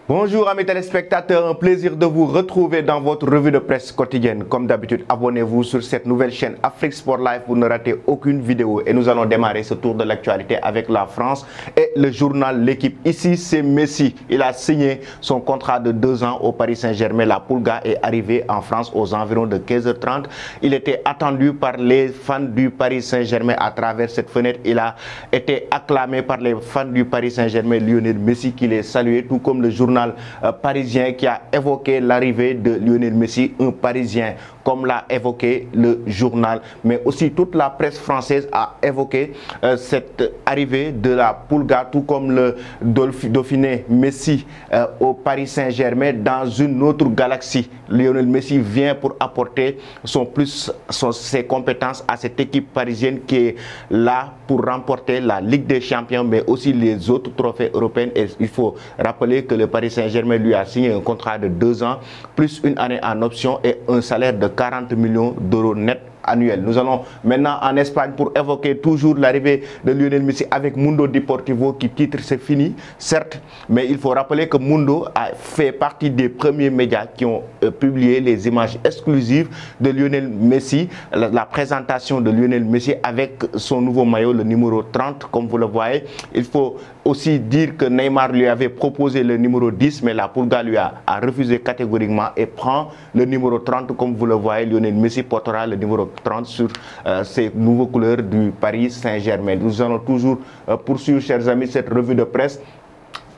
Bonjour amis téléspectateurs, un plaisir de vous retrouver dans votre revue de presse quotidienne. Comme d'habitude, abonnez-vous sur cette nouvelle chaîne Afrique Sport Live pour ne rater aucune vidéo. Et nous allons démarrer ce tour de l'actualité avec la France et le journal L'équipe. Ici, c'est Messi. Il a signé son contrat de 2 ans au Paris Saint-Germain. La Pulga est arrivé en France aux environs de 15h30. Il était attendu par les fans du Paris Saint-Germain à travers cette fenêtre. Il a été acclamé par les fans du Paris Saint-Germain, Lionel Messi, qui les salué, tout comme le journal parisien qui a évoqué l'arrivée de Lionel Messi, un Parisien, comme l'a évoqué le journal, mais aussi toute la presse française a évoqué cette arrivée de la Pulga, tout comme le Dauphiné Messi au Paris Saint-Germain dans une autre galaxie. Lionel Messi vient pour apporter ses compétences à cette équipe parisienne qui est là pour remporter la Ligue des Champions, mais aussi les autres trophées européens. Et il faut rappeler que le Paris Saint-Germain lui a signé un contrat de 2 ans, plus une année en option et un salaire de 40 millions d'euros net annuel. Nous allons maintenant en Espagne pour évoquer toujours l'arrivée de Lionel Messi avec Mundo Deportivo qui titre c'est fini, certes, mais il faut rappeler que Mundo a fait partie des premiers médias qui ont publié les images exclusives de Lionel Messi, la présentation de Lionel Messi avec son nouveau maillot, le numéro 30, comme vous le voyez. Il faut aussi dire que Neymar lui avait proposé le numéro 10, mais la Pulga lui a refusé catégoriquement et prend le numéro 30, comme vous le voyez. Lionel Messi portera le numéro 30 sur ces nouveaux couleurs du Paris Saint-Germain. Nous allons toujours poursuivre, chers amis, cette revue de presse.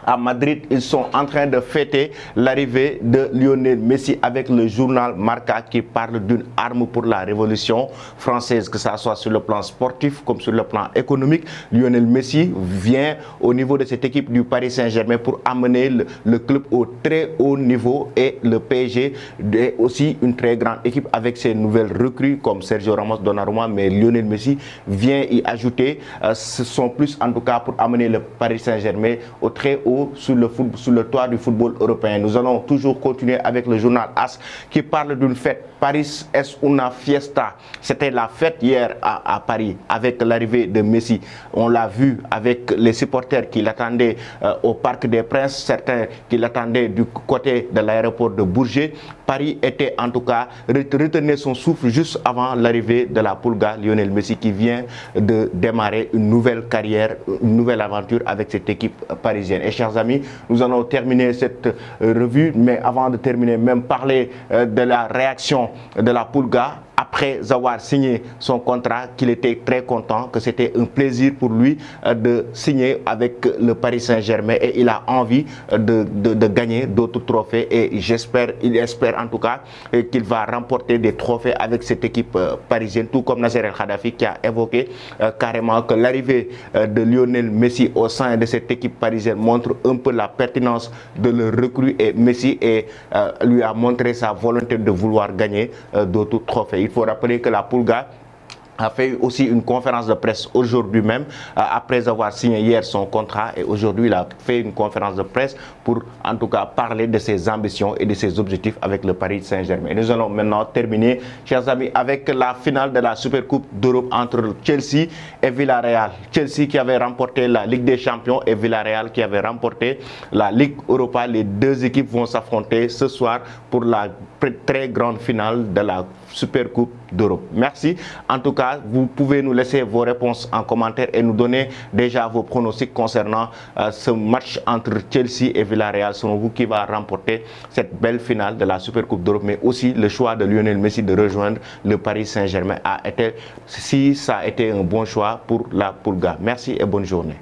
À Madrid, ils sont en train de fêter l'arrivée de Lionel Messi avec le journal Marca qui parle d'une arme pour la révolution française, que ça soit sur le plan sportif comme sur le plan économique. Lionel Messi vient au niveau de cette équipe du Paris Saint-Germain pour amener le club au très haut niveau, et le PSG est aussi une très grande équipe avec ses nouvelles recrues comme Sergio Ramos, Donnarumma, mais Lionel Messi vient y ajouter son plus, en tout cas pour amener le Paris Saint-Germain au très haut sur le toit du football européen. Nous allons toujours continuer avec le journal AS qui parle d'une fête. Paris es una fiesta. C'était la fête hier à Paris avec l'arrivée de Messi. On l'a vu avec les supporters qui l'attendaient au Parc des Princes, certains qui l'attendaient du côté de l'aéroport de Bourget. Paris était en tout cas retenait son souffle juste avant l'arrivée de la Pulga, Lionel Messi, qui vient de démarrer une nouvelle carrière, une nouvelle aventure avec cette équipe parisienne. Et chers amis, nous allons terminer cette revue, mais avant de terminer, même parler de la réaction de la Pulga après avoir signé son contrat, qu'il était très content, que c'était un plaisir pour lui de signer avec le Paris Saint-Germain, et il a envie de gagner d'autres trophées, et il espère en tout cas qu'il va remporter des trophées avec cette équipe parisienne, tout comme Nasser El Khadafi qui a évoqué carrément que l'arrivée de Lionel Messi au sein de cette équipe parisienne montre un peu la pertinence de le recrue, et Messi lui a montré sa volonté de vouloir gagner d'autres trophées. Il faut rappeler que la Pulga a fait aussi une conférence de presse aujourd'hui même, après avoir signé hier son contrat, et aujourd'hui il a fait une conférence de presse pour en tout cas parler de ses ambitions et de ses objectifs avec le Paris Saint-Germain. Nous allons maintenant terminer, chers amis, avec la finale de la Supercoupe d'Europe entre Chelsea et Villarreal. Chelsea qui avait remporté la Ligue des Champions et Villarreal qui avait remporté la Ligue Europa. Les deux équipes vont s'affronter ce soir pour la très grande finale de la Supercoupe d'Europe. Merci. En tout cas, vous pouvez nous laisser vos réponses en commentaire et nous donner déjà vos pronostics concernant ce match entre Chelsea et Villarreal. Selon vous, qui va remporter cette belle finale de la Supercoupe d'Europe, mais aussi le choix de Lionel Messi de rejoindre le Paris Saint-Germain a été, si ça a été un bon choix pour la Pulga. Merci et bonne journée.